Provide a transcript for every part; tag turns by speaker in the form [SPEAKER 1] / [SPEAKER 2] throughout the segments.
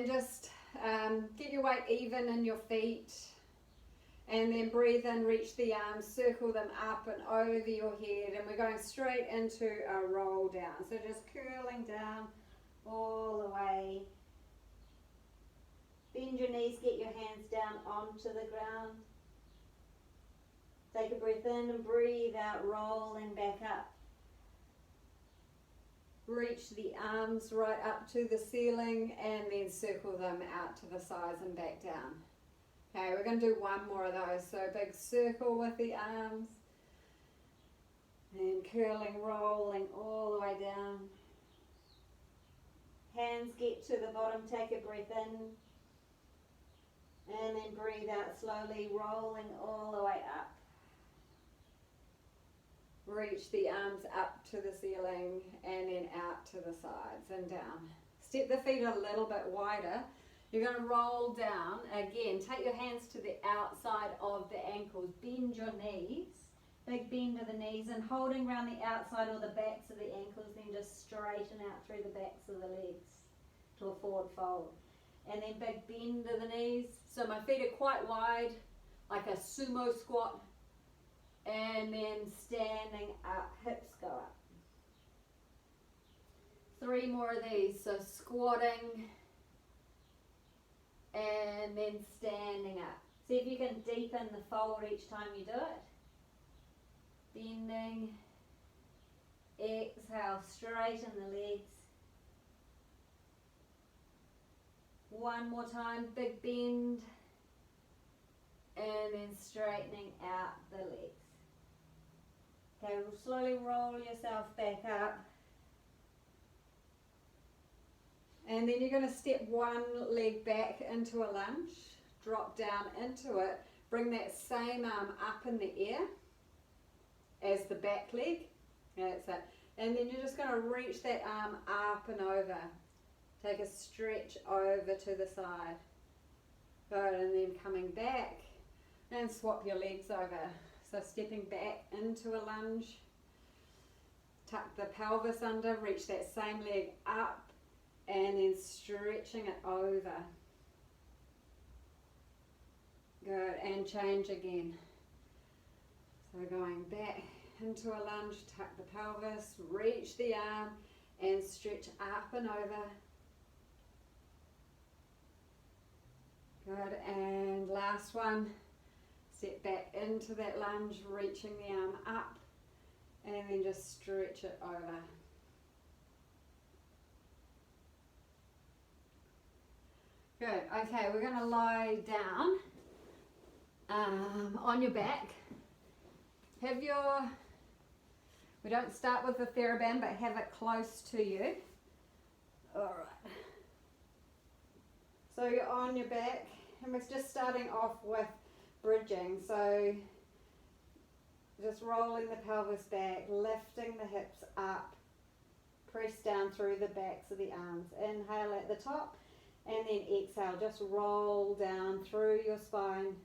[SPEAKER 1] then just get your weight even in your feet, and then breathe in, reach the arms, circle them up and over your head, and we're going straight into a roll down. So just curling down all the way. Bend your knees, get your hands down onto the ground. Take a breath in and breathe out, rolling back up. Reach the arms right up to the ceiling and then circle them out to the sides and back down. Okay, we're going to do one more of those. So big circle with the arms and curling, rolling all the way down. Hands get to the bottom, take a breath in and then breathe out slowly, rolling all the way up. Reach the arms up to the ceiling and then out to the sides and down. Step the feet a little bit wider. You're going to roll down. Again, take your hands to the outside of the ankles. Bend your knees. Big bend of the knees, and holding around the outside or the backs of the ankles, then just straighten out through the backs of the legs to a forward fold. And then big bend of the knees. So my feet are quite wide, like a sumo squat. And then standing up, hips go up. 3 more of these. So squatting and then standing up. See if you can deepen the fold each time you do it. Bending. Exhale, straighten the legs. One more time, big bend. And then straightening out the legs. Okay, we'll slowly roll yourself back up. And then you're going to step one leg back into a lunge, drop down into it, bring that same arm up in the air as the back leg. That's it. And then you're just going to reach that arm up and over. Take a stretch over to the side. Good, and then coming back and swap your legs over. So stepping back into a lunge, tuck the pelvis under, reach that same leg up, and then stretching it over. Good, and change again. So going back into a lunge, tuck the pelvis, reach the arm, and stretch up and over. Good, and last one. Step back into that lunge, reaching the arm up, and then just stretch it over. Good, okay, we're going to lie down on your back. Have your, we don't start with the TheraBand, but have it close to you. Alright. So you're on your back, and we're just starting off with bridging. So just rolling the pelvis back, lifting the hips up, press down through the backs of the arms. Inhale at the top, and then exhale, just roll down through your spine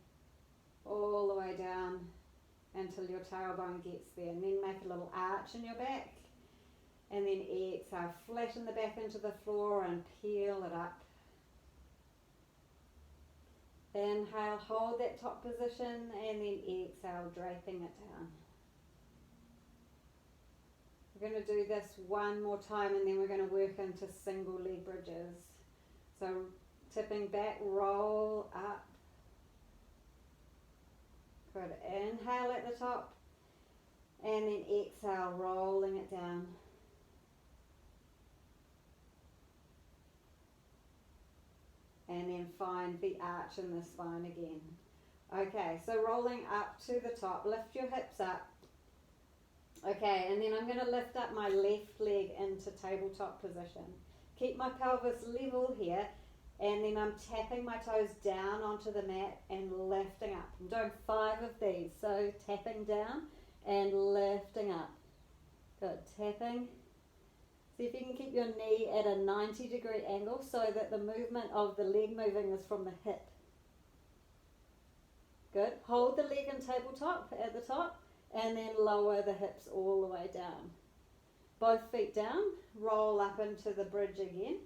[SPEAKER 1] all the way down until your tailbone gets there, and then make a little arch in your back, and then exhale, flatten the back into the floor and peel it up. Inhale, hold that top position, and then exhale, draping it down. We're going to do this one more time, and then we're going to work into single leg bridges. So tipping back, roll up. Good. Inhale at the top, and then exhale, rolling it down. And then find the arch in the spine again. Okay, so rolling up to the top, lift your hips up. Okay, and then I'm going to lift up my left leg into tabletop position. Keep my pelvis level here, and then I'm tapping my toes down onto the mat and lifting up. I'm doing 5 of these, so tapping down and lifting up. Good, tapping. See if you can keep your knee at a 90-degree angle so that the movement of the leg moving is from the hip. Good. Hold the leg in tabletop at the top, and then lower the hips all the way down. Both feet down, roll up into the bridge again,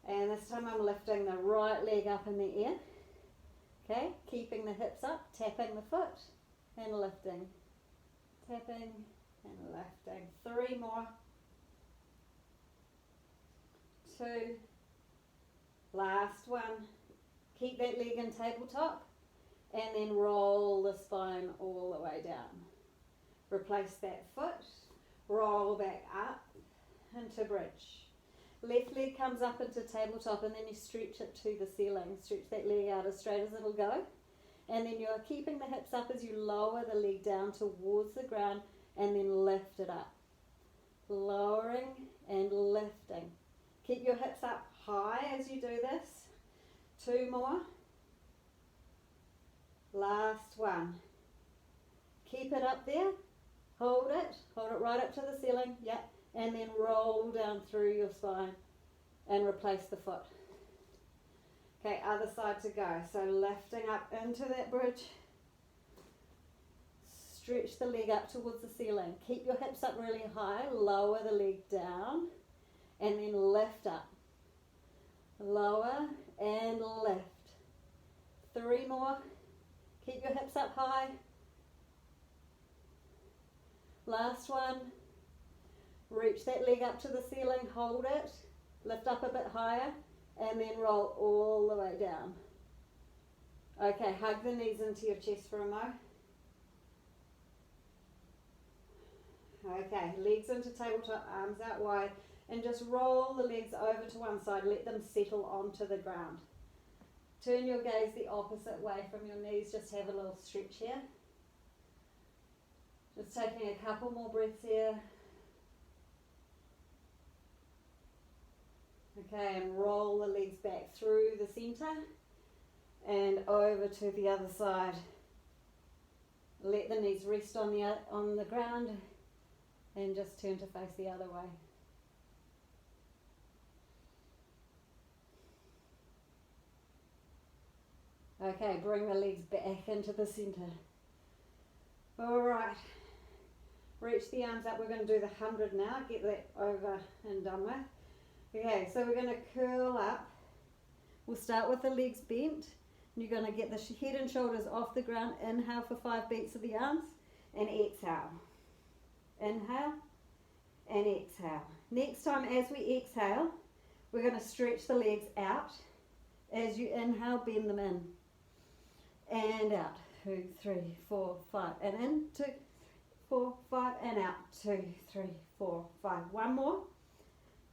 [SPEAKER 1] And this time I'm lifting the right leg up in the air. Okay, keeping the hips up, tapping the foot and lifting. Tapping and lifting. 3 more. 2. Last one. Keep that leg in tabletop and then roll the spine all the way down. Replace that foot, roll back up into bridge. Left leg comes up into tabletop and then you stretch it to the ceiling. Stretch that leg out as straight as it'll go. And then you're keeping the hips up as you lower the leg down towards the ground and then lift it up. Lowering and lifting. Keep your hips up high as you do this. 2 more. Last one. Keep it up there. Hold it right up to the ceiling. Yep. And then roll down through your spine and replace the foot. Okay, other side to go. So lifting up into that bridge. Stretch the leg up towards the ceiling. Keep your hips up really high. Lower the leg down and then lift up. Lower and lift. 3 more. Keep your hips up high. Last one. Reach that leg up to the ceiling, hold it, lift up a bit higher, and then roll all the way down. Okay, hug the knees into your chest for a mo. Okay, legs into tabletop, arms out wide, and just roll the legs over to one side, let them settle onto the ground. Turn your gaze the opposite way from your knees, just have a little stretch here. Just taking a couple more breaths here. Okay, and roll the legs back through the center and over to the other side. Let the knees rest on the ground and just turn to face the other way. Okay, bring the legs back into the center. Alright, reach the arms up. We're going to do the 100 now. Get that over and done with. Okay, so we're going to curl up. We'll start with the legs bent. You're going to get the head and shoulders off the ground. Inhale for 5 beats of the arms and exhale. Inhale and exhale. Next time as we exhale, we're going to stretch the legs out. As you inhale, bend them in and out. 2, 3, 4, 5 and in. 2, 3, 4, 5 and out. 2, 3, 4, 5. One more.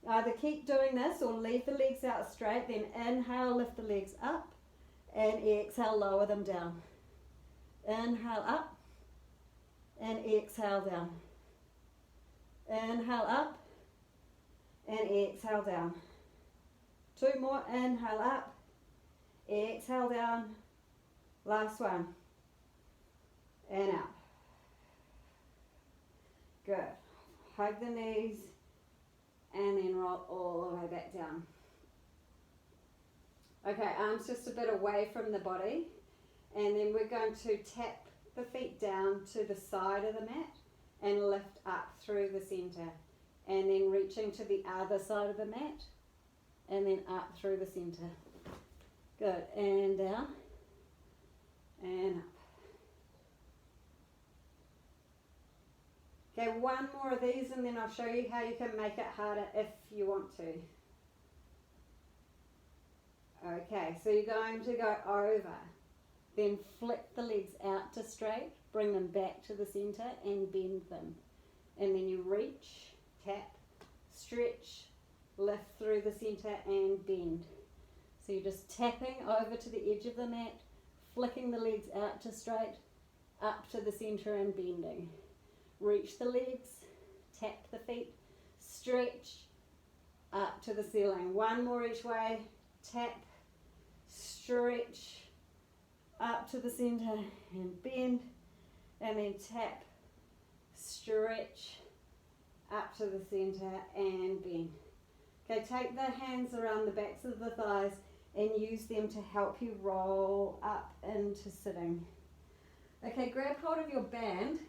[SPEAKER 1] Either keep doing this or leave the legs out straight, then inhale, lift the legs up, and exhale, lower them down. Inhale up, and exhale down. Inhale up, and exhale down. 2 more, inhale up, exhale down. Last one, and out. Good. Hug the knees. And then roll all the way back down. Okay, arms just a bit away from the body. And then we're going to tap the feet down to the side of the mat and lift up through the center. And then reaching to the other side of the mat and then up through the center. Good, and down and up. Okay, one more of these and then I'll show you how you can make it harder if you want to. Okay, so you're going to go over, then flick the legs out to straight, bring them back to the center and bend them. And then you reach, tap, stretch, lift through the center and bend. So you're just tapping over to the edge of the mat, flicking the legs out to straight, up to the center and bending. Reach the legs, tap the feet, stretch, up to the ceiling. One more each way, tap, stretch, up to the center and bend, and then tap, stretch, up to the center and bend. Okay, take the hands around the backs of the thighs and use them to help you roll up into sitting. Okay, grab hold of your band.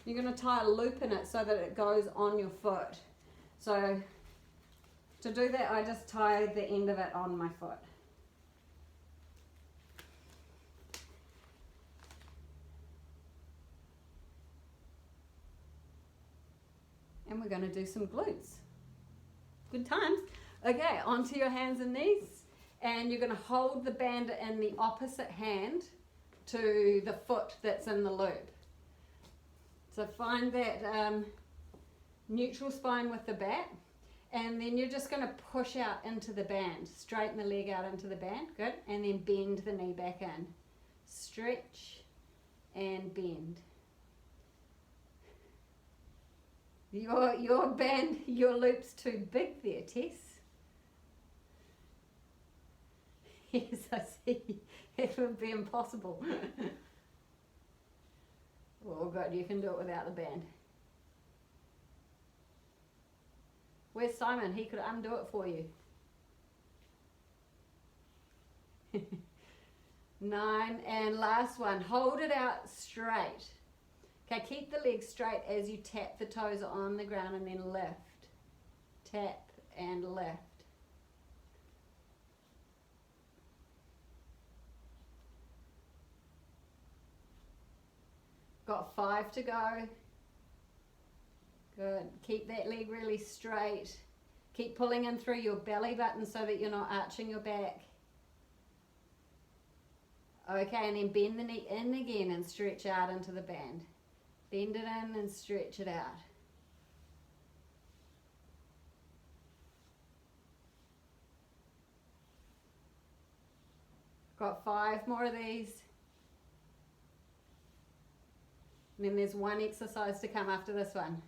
[SPEAKER 1] You're going to tie a loop in it so that it goes on your foot. So To do that, I just tie the end of it on my foot. And we're going to do some glutes. Good times. Okay, onto your hands and knees. And you're going to hold the band in the opposite hand to the foot that's in the loop. So find that neutral spine with the back. And then you're just going to push out into the band. Straighten the leg out into the band. Good. And then bend the knee back in. Stretch and bend. Your band, your loop's too big there, Tess. Yes, I see. It would be impossible. Oh, good, you can do it without the band. Where's Simon? He could undo it for you. 9, and last one. Hold it out straight. Okay, keep the legs straight as you tap the toes on the ground and then lift. Tap and lift. Got 5 to go. Good. Keep that leg really straight. Keep pulling in through your belly button so that you're not arching your back. Okay, and then bend the knee in again and stretch out into the band. Bend it in and stretch it out. Got 5 more of these. And then there's one exercise to come after this one.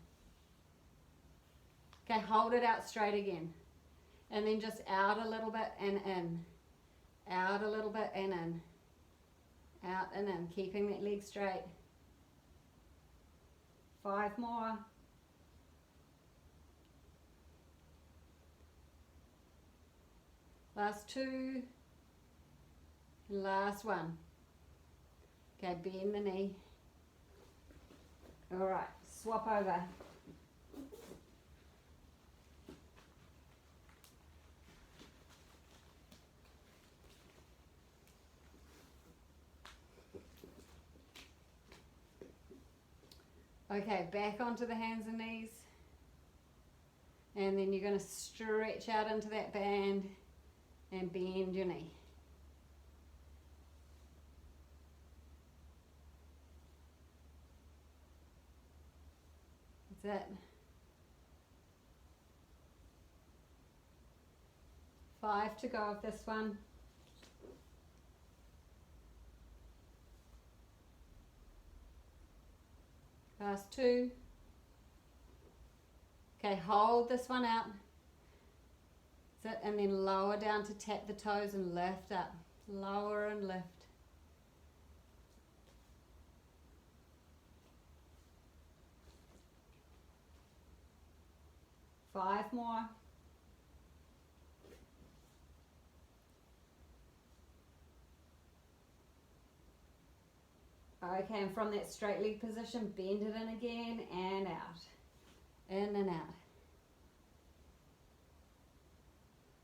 [SPEAKER 1] Okay, hold it out straight again. And then just out a little bit and in. Out a little bit and in. Out and in, keeping that leg straight. 5 more. Last 2. Last one. Okay, bend the knee. All right, swap over. Okay, back onto the hands and knees. And then you're going to stretch out into that band and bend your knee. That's it. 5 to go of this one. Last 2. Okay, hold this one out. That's it, and then lower down to tap the toes and lift up. Lower and lift. Five more. Okay, and from that straight leg position, bend it in again and out. In and out.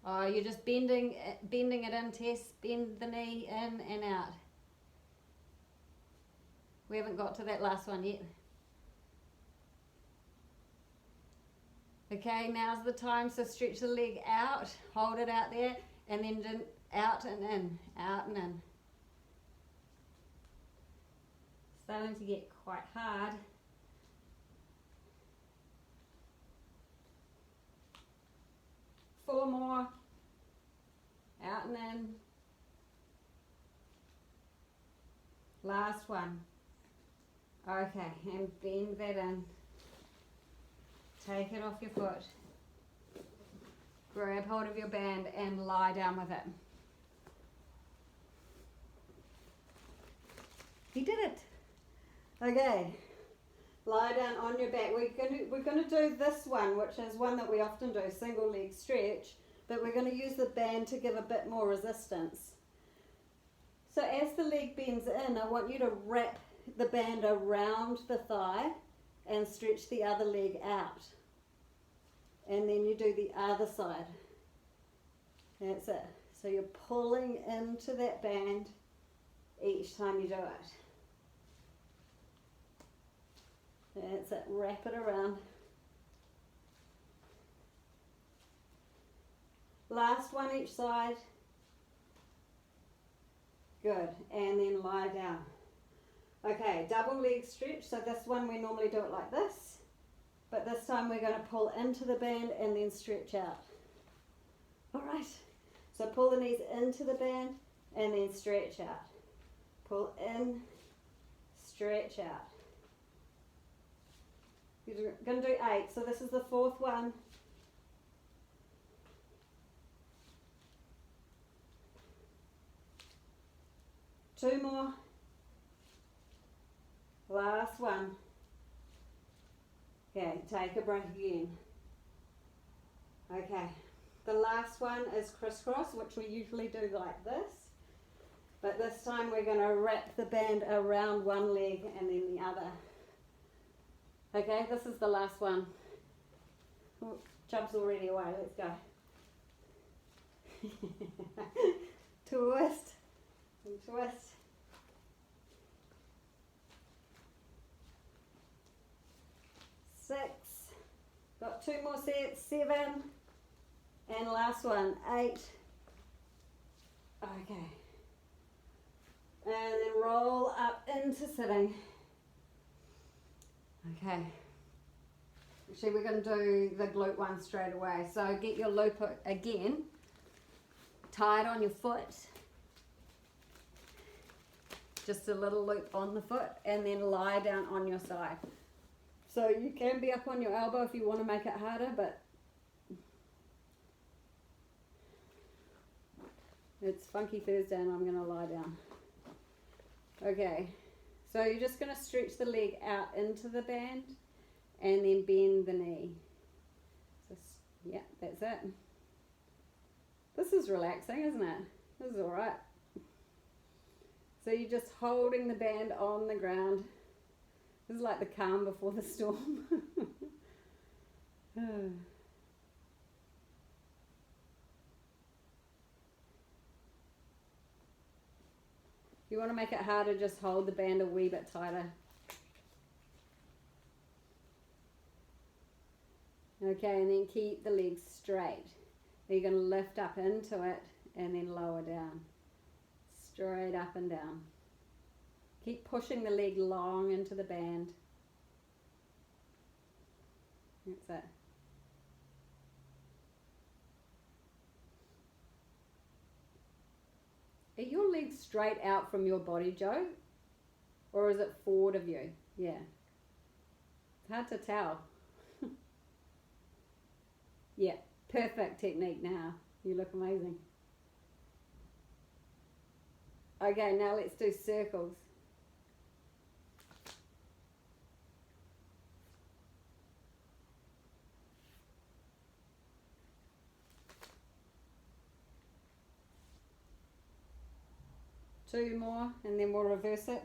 [SPEAKER 1] Oh, you're just bending it in, Tess. Bend the knee in and out. We haven't got to that last one yet. Okay, now's the time, so stretch the leg out, hold it out there, and then out and in, out and in. Starting to get quite hard. Four more, out and in. Last one. Okay, and bend that in. Take it off your foot. Grab hold of your band and lie down with it. He did it. Okay, lie down on your back. We're gonna do this one, which is one that we often do, single leg stretch, but we're going to use the band to give a bit more resistance. So as the leg bends in, I want you to wrap the band around the thigh and stretch the other leg out. and then you do the other side. That's it. So you're pulling into that band each time you do it. That's it. Wrap it around. Last one each side. Good. And then lie down. Okay, double leg stretch. So this one we normally do it like this. But this time we're going to pull into the band and then stretch out. Alright. So pull the knees into the band and then stretch out. Pull in, stretch out. You're going to do 8. So this is the 4th one. Two more. Last one. Okay, take a breath again. Okay, the last one is crisscross, which we usually do like this. But this time we're going to wrap the band around one leg and then the other. Okay, this is the last one. Oh, Chubb's already away, let's go. Twist. And twist. Six. Got 2 more sets. 7. And last one. 8. Okay. And then roll up into sitting. Okay. Actually, we're going to do the glute one straight away. So get your loop again. Tie it on your foot. Just a little loop on the foot, and then lie down on your side. So you can be up on your elbow if you want to make it harder, but it's Funky Thursday and I'm going to lie down. Okay, so you're just going to stretch the leg out into the band and then bend the knee. So, yeah, that's it. This is relaxing, isn't it? This is alright. So you're just holding the band on the ground. This is like the calm before the storm. If you want to make it harder, just hold the band a wee bit tighter. Okay, and then keep the legs straight. You're going to lift up into it and then lower down. Straight up and down. Keep pushing the leg long into the band. That's it. Are your legs straight out from your body, Joe? Or is it forward of you? Yeah. It's hard to tell. Yeah, perfect technique now. You look amazing. Okay, now let's do circles. Two more and then we'll reverse it.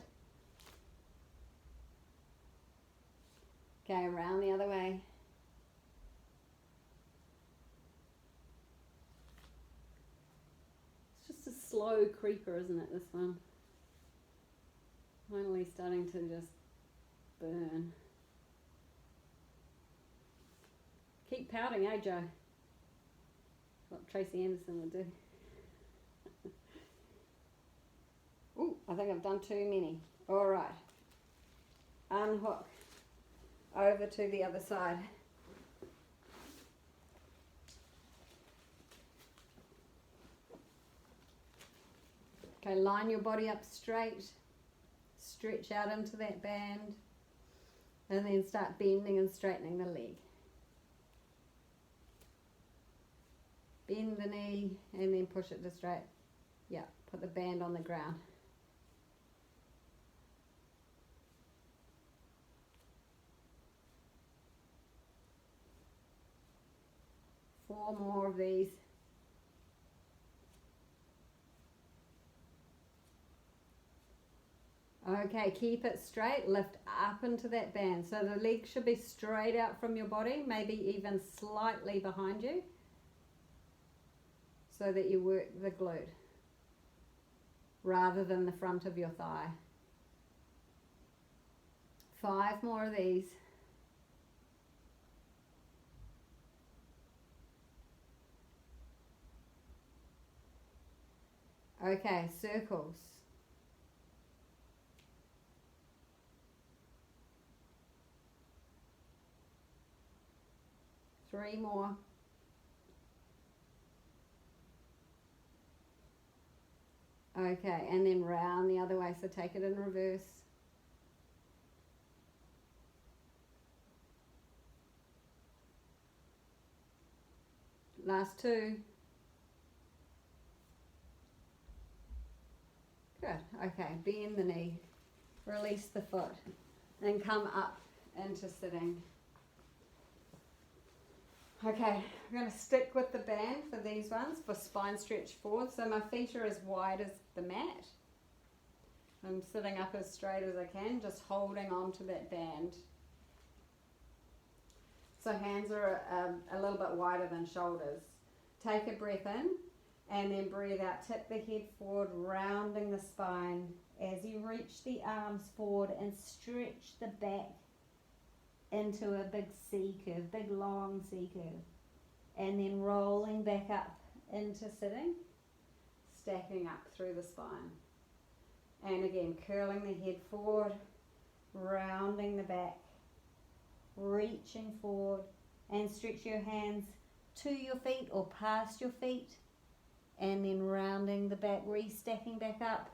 [SPEAKER 1] Okay, around the other way. It's just a slow creeper, isn't it, this one? Finally starting to just burn. Keep pouting, eh, Joe? What Tracy Anderson would do. Ooh, I think I've done too many. All right. Unhook. Over to the other side. Okay, line your body up straight. Stretch out into that band. And then start bending and straightening the leg. Bend the knee and then push it to straight. Yeah, put the band on the ground. Four more of these. Okay, keep it straight, lift up into that band. So the leg should be straight out from your body, maybe even slightly behind you, so that you work the glute rather than the front of your thigh. 5 more of these. Okay, circles. Three more. Okay, and then round the other way, so take it in reverse. Last 2. Good. Okay, bend the knee, release the foot, and come up into sitting. Okay, I'm going to stick with the band for these ones for spine stretch forward. So my feet are as wide as the mat. I'm sitting up as straight as I can, just holding on to that band. So hands are a little bit wider than shoulders. Take a breath in and then breathe out. Tip the head forward, rounding the spine as you reach the arms forward and stretch the back into a big C curve, big long C curve, and then rolling back up into sitting, stacking up through the spine. And again, curling the head forward, rounding the back, reaching forward, and stretch your hands to your feet or past your feet, and then rounding the back, restacking back up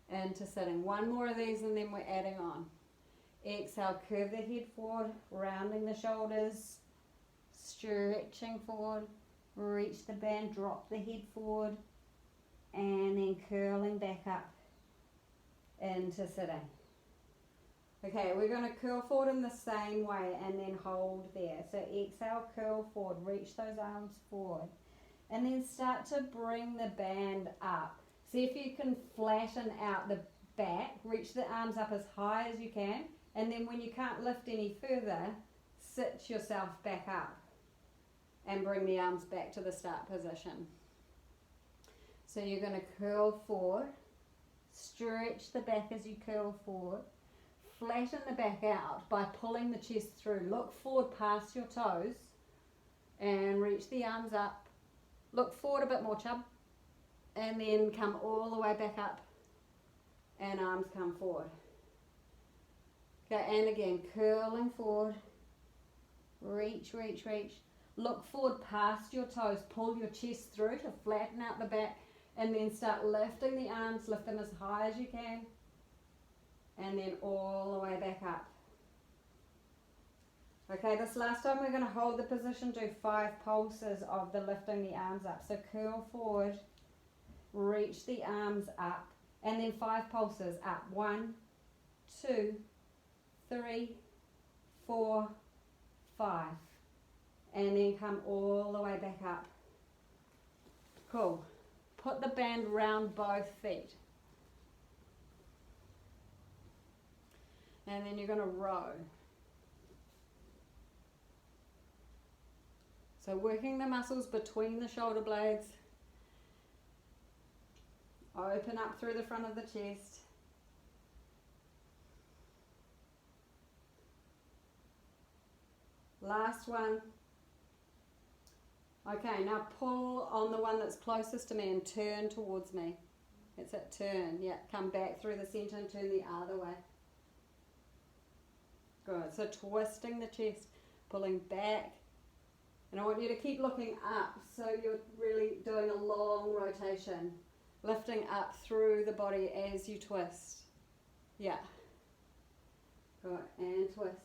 [SPEAKER 1] into sitting. 1 more of these and then we're adding on. Exhale, curve the head forward, rounding the shoulders, stretching forward, reach the band, drop the head forward, and then curling back up into sitting. Okay, we're going to curl forward in the same way and then hold there. So exhale, curl forward, reach those arms forward, and then start to bring the band up. See if you can flatten out the back, reach the arms up as high as you can, and then when you can't lift any further, sit yourself back up and bring the arms back to the start position. So you're going to curl forward, stretch the back as you curl forward, flatten the back out by pulling the chest through. Look forward past your toes and reach the arms up. Look forward a bit more, chub, and then come all the way back up and arms come forward. Okay, and again, curling forward, reach, reach, reach. Look forward past your toes, pull your chest through to flatten out the back, and then start lifting the arms, lift them as high as you can, and then all the way back up. Okay, this last time we're going to hold the position, do 5 pulses of the lifting the arms up. So curl forward, reach the arms up, and then 5 pulses up. 1, 2, 3, 4, 5, and then come all the way back up. Cool. Put the band round both feet, and then you're going to row. So working the muscles between the shoulder blades, open up through the front of the chest. Last one. Okay, now pull on the one that's closest to me and turn towards me. That's it, turn. Yeah, come back through the center and turn the other way. Good, so twisting the chest, pulling back. And I want you to keep looking up, so you're really doing a long rotation. Lifting up through the body as you twist. Yeah. Good, and twist.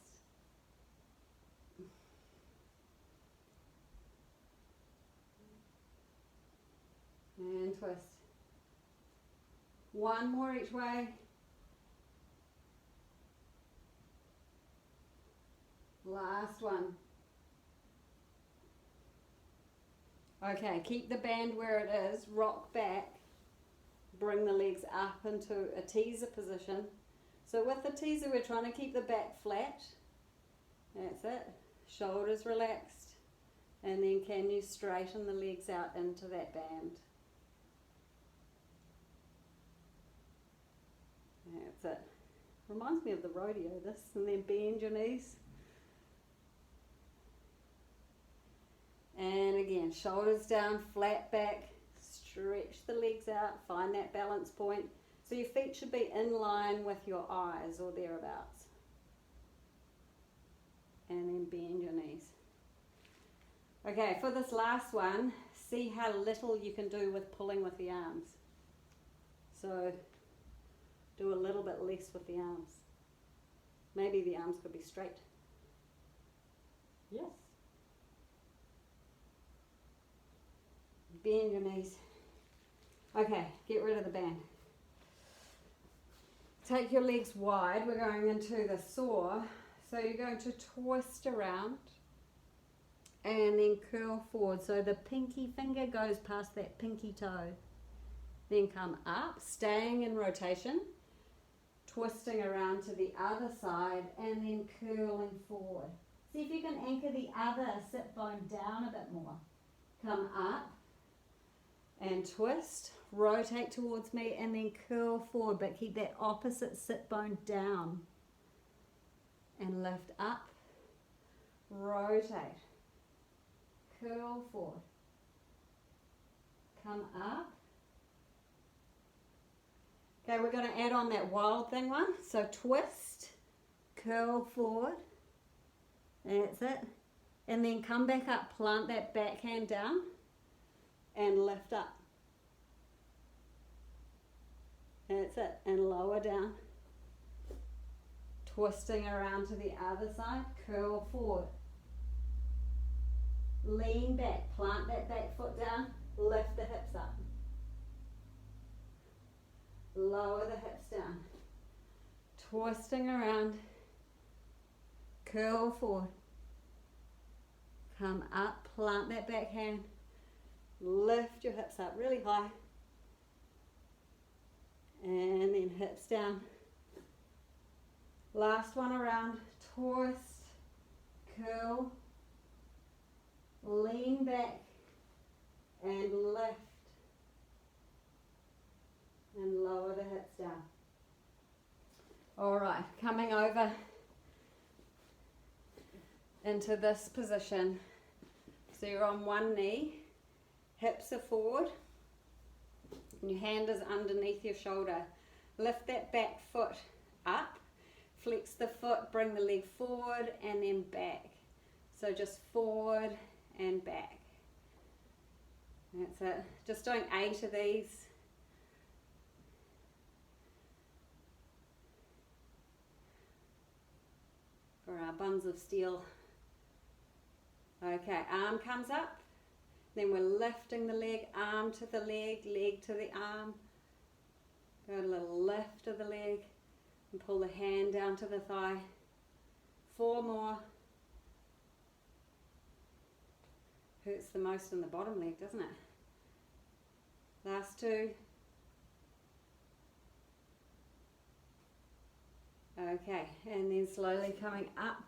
[SPEAKER 1] And twist. 1 more each way. Last one. Okay, keep the band where it is, rock back, bring the legs up into a teaser position. So with the teaser, we're trying to keep the back flat. That's it. Shoulders relaxed. And then can you straighten the legs out into that band? That's it. Reminds me of the rodeo, this. And then bend your knees. And again, shoulders down, flat back. Stretch the legs out. Find that balance point. So your feet should be in line with your eyes or thereabouts. And then bend your knees. Okay, for this last one, see how little you can do with pulling with the arms. So do a little bit less with the arms. Maybe the arms could be straight.
[SPEAKER 2] Yes.
[SPEAKER 1] Bend your knees. Okay, get rid of the band. Take your legs wide. We're going into the saw. So you're going to twist around and then curl forward. So the pinky finger goes past that pinky toe. Then come up, staying in rotation, twisting around to the other side and then curling forward. See if you can anchor the other sit bone down a bit more. Come up and twist, rotate towards me and then curl forward, but keep that opposite sit bone down. And lift up, rotate, curl forward, come up. Okay, we're going to add on that wild thing one. So twist, curl forward, that's it. And then come back up, plant that back hand down and lift up. That's it, and lower down. Twisting around to the other side, curl forward. Lean back, plant that back foot down, lift the hips up. Lower the hips down. Twisting around, curl forward. Come up, plant that back hand, lift your hips up really high. And then hips down. Last one around, twist, curl, lean back and lift and lower the hips down. Alright, coming over into this position. So you're on one knee, hips are forward, and your hand is underneath your shoulder. Lift that back foot up. Flex the foot, bring the leg forward and then back. So just forward and back. That's it. Just doing 8 of these. For our buns of steel. Okay, arm comes up. Then we're lifting the leg, arm to the leg, leg to the arm. Got a little lift of the leg. And pull the hand down to the thigh. 4 more. Hurts the most in the bottom leg, doesn't it? Last 2. Okay, and then slowly coming up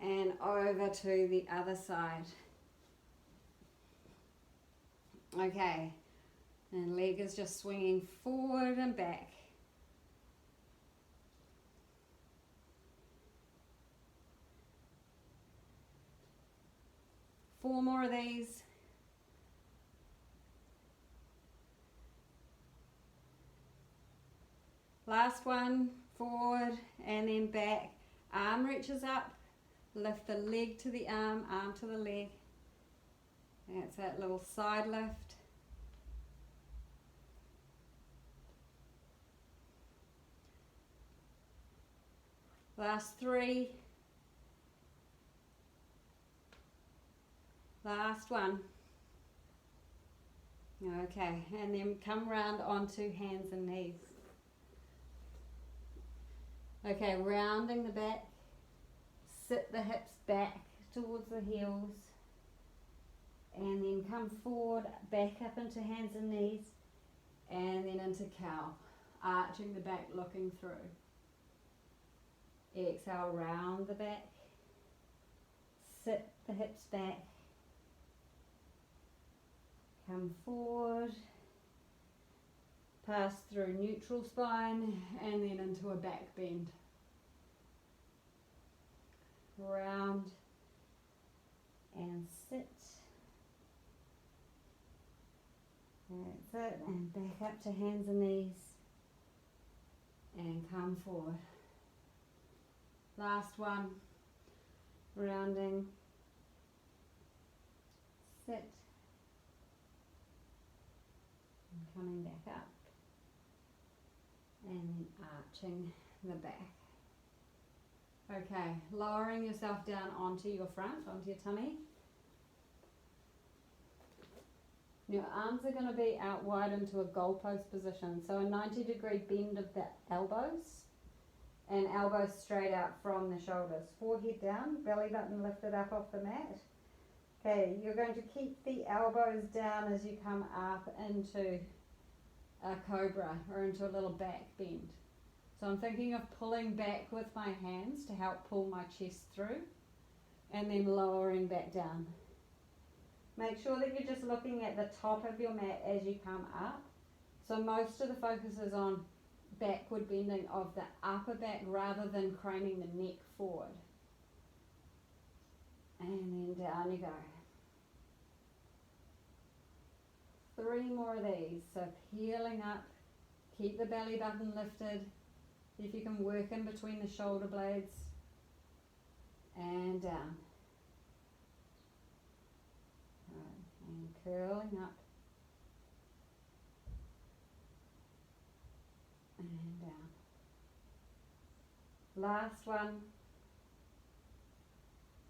[SPEAKER 1] and over to the other side. Okay, and leg is just swinging forward and back. Four more of these. Last one, forward and then back. Arm reaches up, lift the leg to the arm, arm to the leg. That's that little side lift. Last 3. Last one. Okay, and then come round onto hands and knees. Okay, rounding the back, sit the hips back towards the heels, and then come forward, back up into hands and knees, and then into cow, arching the back, looking through. Exhale, round the back, sit the hips back, come forward, pass through neutral spine, and then into a back bend. Round and sit. That's it, and back up to hands and knees, and come forward. Last one, rounding, sit, and coming back up, and then arching the back. Okay, lowering yourself down onto your front, onto your tummy. Your arms are going to be out wide into a goalpost position, so a 90-degree bend of the elbows, and elbows straight out from the shoulders. Forehead down, belly button lifted up off the mat. Okay, you're going to keep the elbows down as you come up into a cobra or into a little back bend. So I'm thinking of pulling back with my hands to help pull my chest through, and then lowering back down. Make sure that you're just looking at the top of your mat as you come up. So most of the focus is on backward bending of the upper back rather than craning the neck forward. And then down you go. 3 more of these. So peeling up, keep the belly button lifted. If you can work in between the shoulder blades, and down. And curling up and down. Last one.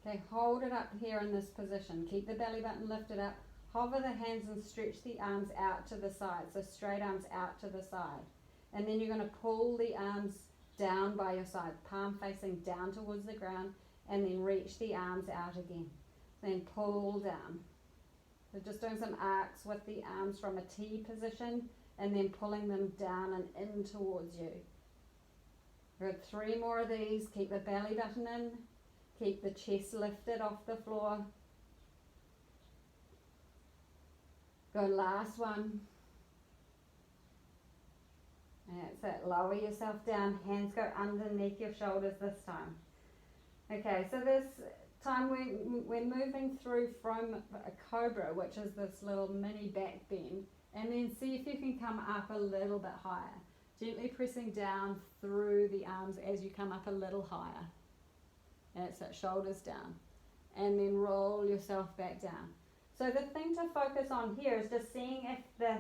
[SPEAKER 1] Okay, hold it up here in this position. Keep the belly button lifted up. Hover the hands and stretch the arms out to the side. So straight arms out to the side. And then you're going to pull the arms down by your side, palm facing down towards the ground, and then reach the arms out again. Then pull down. So just doing some arcs with the arms from a T position and then pulling them down and in towards you. Good, 3 more of these. Keep the belly button in. Keep the chest lifted off the floor. Good, last one. That's it. Lower yourself down. Hands go underneath your shoulders this time. Okay, so this time we're moving through from a cobra, which is this little mini back bend, and then see if you can come up a little bit higher. Gently pressing down through the arms as you come up a little higher. That's it, shoulders down. And then roll yourself back down. So the thing to focus on here is just seeing if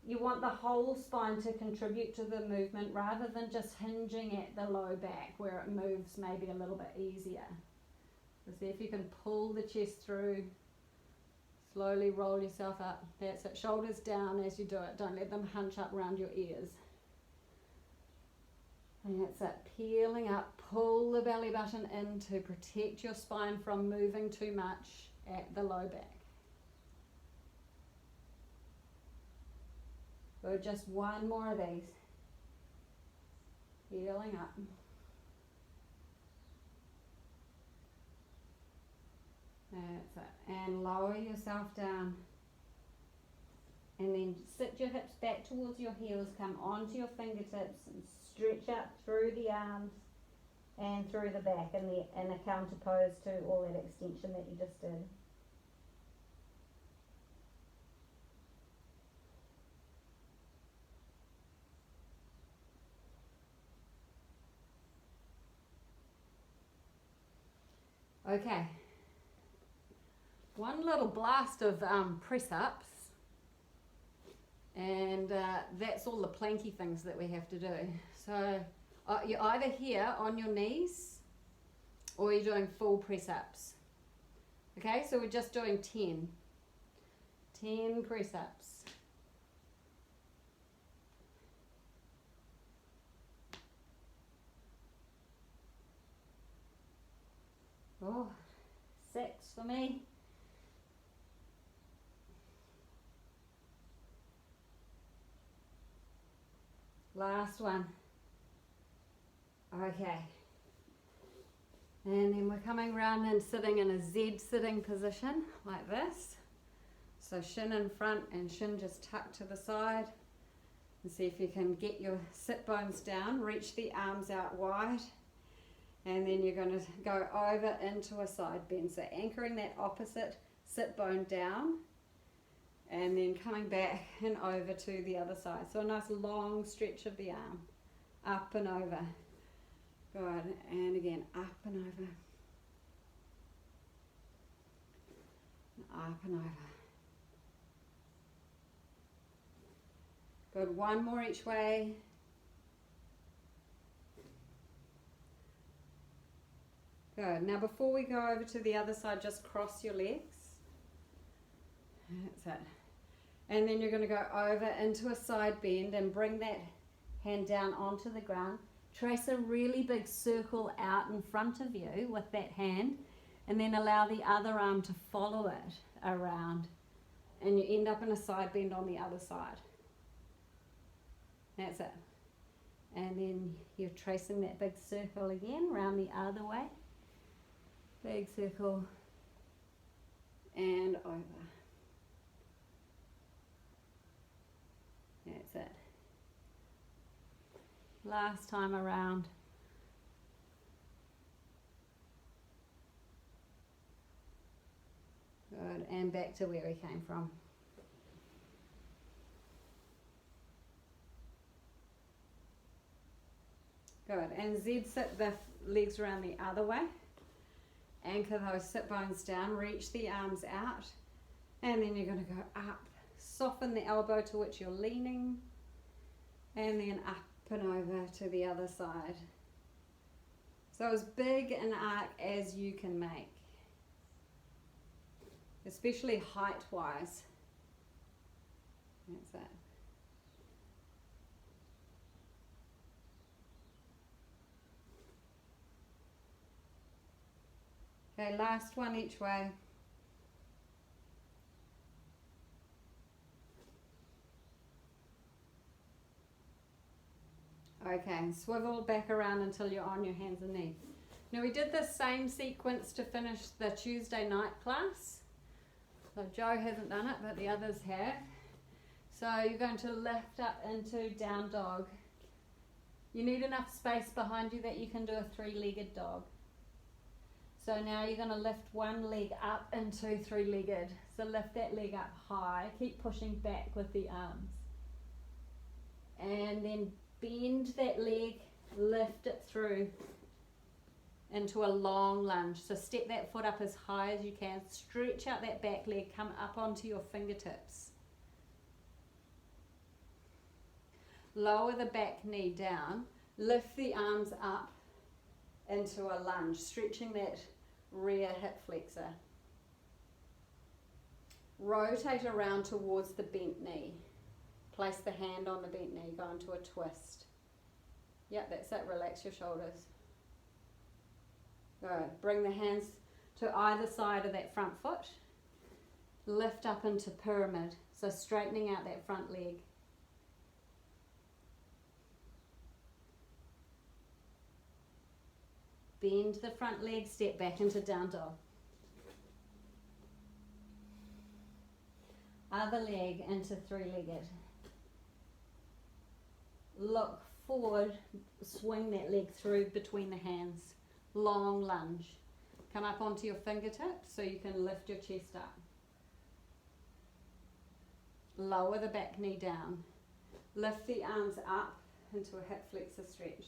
[SPEAKER 1] you want the whole spine to contribute to the movement rather than just hinging at the low back where it moves maybe a little bit easier. So see if you can pull the chest through. Slowly roll yourself up. That's it. Shoulders down as you do it. Don't let them hunch up around your ears. And that's it. Peeling up. Pull the belly button in to protect your spine from moving too much at the low back. Good. Just 1 more of these. Peeling up. That's it. And lower yourself down. And then sit your hips back towards your heels. Come onto your fingertips and stretch up through the arms and through the back in a counter pose to all that extension that you just did. Okay. One little blast of press-ups, and that's all the planky things that we have to do. So you're either here on your knees or you're doing full press-ups. Okay, so we're just doing 10 press-ups. Oh, 6 for me. Last one. Okay. And then we're coming around and sitting in a Z sitting position like this. So shin in front and shin just tucked to the side. And see if you can get your sit bones down, reach the arms out wide. And then you're going to go over into a side bend. So anchoring that opposite sit bone down. And then coming back and over to the other side. So a nice long stretch of the arm. Up and over. Good. And again, up and over. Up and over. Good. One more each way. Good. Now before we go over to the other side, just cross your legs. That's it. And then you're going to go over into a side bend and bring that hand down onto the ground. Trace a really big circle out in front of you with that hand, and then allow the other arm to follow it around. And you end up in a side bend on the other side. That's it. And then you're tracing that big circle again, round the other way. Big circle and over. That's it. Last time around. Good, and back to where we came from. Good, and Z sit the legs around the other way. Anchor those sit bones down, reach the arms out, and then you're going to go up. Soften the elbow to which you're leaning, and then up and over to the other side. So as big an arc as you can make, especially height-wise. That's it. Okay, last one each way. Okay, swivel back around until you're on your hands and knees. Now we did the same sequence to finish the Tuesday night class. So Joe hasn't done it, but the others have. So you're going to lift up into down dog. You need enough space behind you that you can do a three-legged dog. So now you're going to lift one leg up into three-legged. So lift that leg up high, keep pushing back with the arms. And then bend that leg, lift it through into a long lunge. So step that foot up as high as you can, stretch out that back leg, come up onto your fingertips. Lower the back knee down, lift the arms up into a lunge, stretching that rear hip flexor. Rotate around towards the bent knee. Place the hand on the bent knee, go into a twist. Yep, that's it, relax your shoulders. Good, bring the hands to either side of that front foot. Lift up into pyramid, so straightening out that front leg. Bend the front leg, step back into down dog. Other leg into three-legged. Look forward, swing that leg through between the hands. Long lunge. Come up onto your fingertips so you can lift your chest up. Lower the back knee down. Lift the arms up into a hip flexor stretch.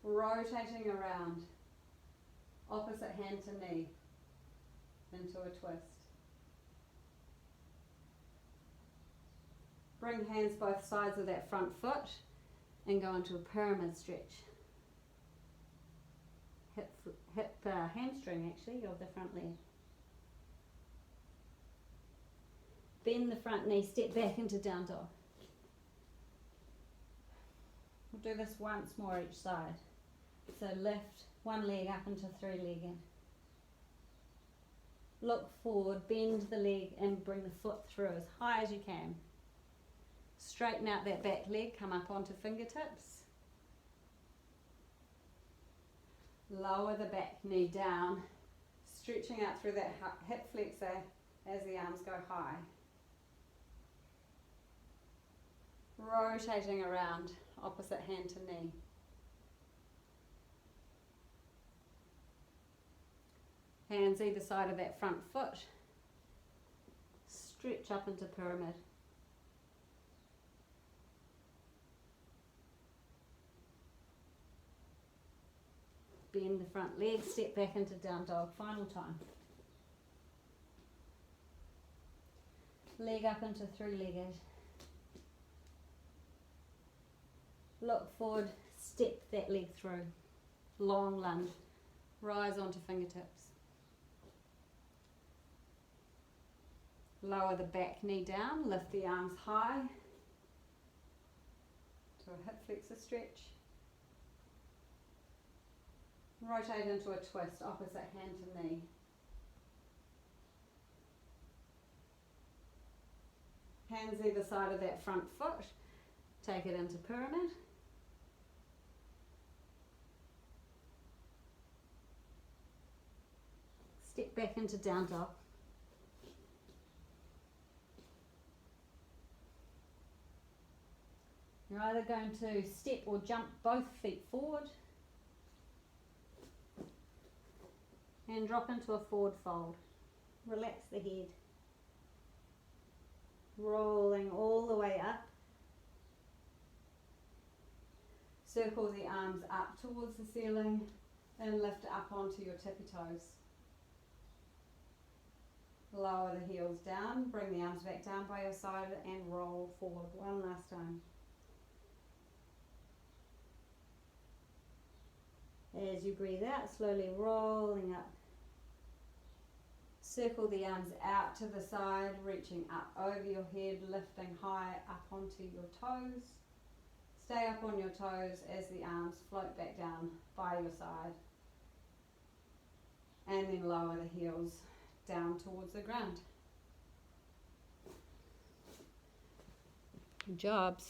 [SPEAKER 1] Rotating around. Opposite hand to knee. Into a twist. Bring hands both sides of that front foot and go into a pyramid stretch. Hip hamstring actually of the front leg. Bend the front knee, step back into down dog. We'll do this once more each side. So lift one leg up into three-legged. Look forward, bend the leg and bring the foot through as high as you can. Straighten out that back leg, come up onto fingertips. Lower the back knee down, stretching out through that hip flexor as the arms go high. Rotating around, opposite hand to knee. Hands either side of that front foot. Stretch up into pyramid. Bend the front leg, step back into down dog, final time. Leg up into three-legged. Look forward, step that leg through. Long lunge, rise onto fingertips. Lower the back knee down, lift the arms high to a hip flexor stretch. Rotate into a twist, opposite hand to knee. Hands either side of that front foot, take it into pyramid. Step back into down dog. You're either going to step or jump both feet forward and drop into a forward fold. Relax the head. Rolling all the way up. Circle the arms up towards the ceiling and lift up onto your tippy toes. Lower the heels down, bring the arms back down by your side and roll forward. One last time. As you breathe out, slowly rolling up. Circle the arms out to the side, reaching up over your head, lifting high up onto your toes. Stay up on your toes as the arms float back down by your side. And then lower the heels down towards the ground. Good jobs.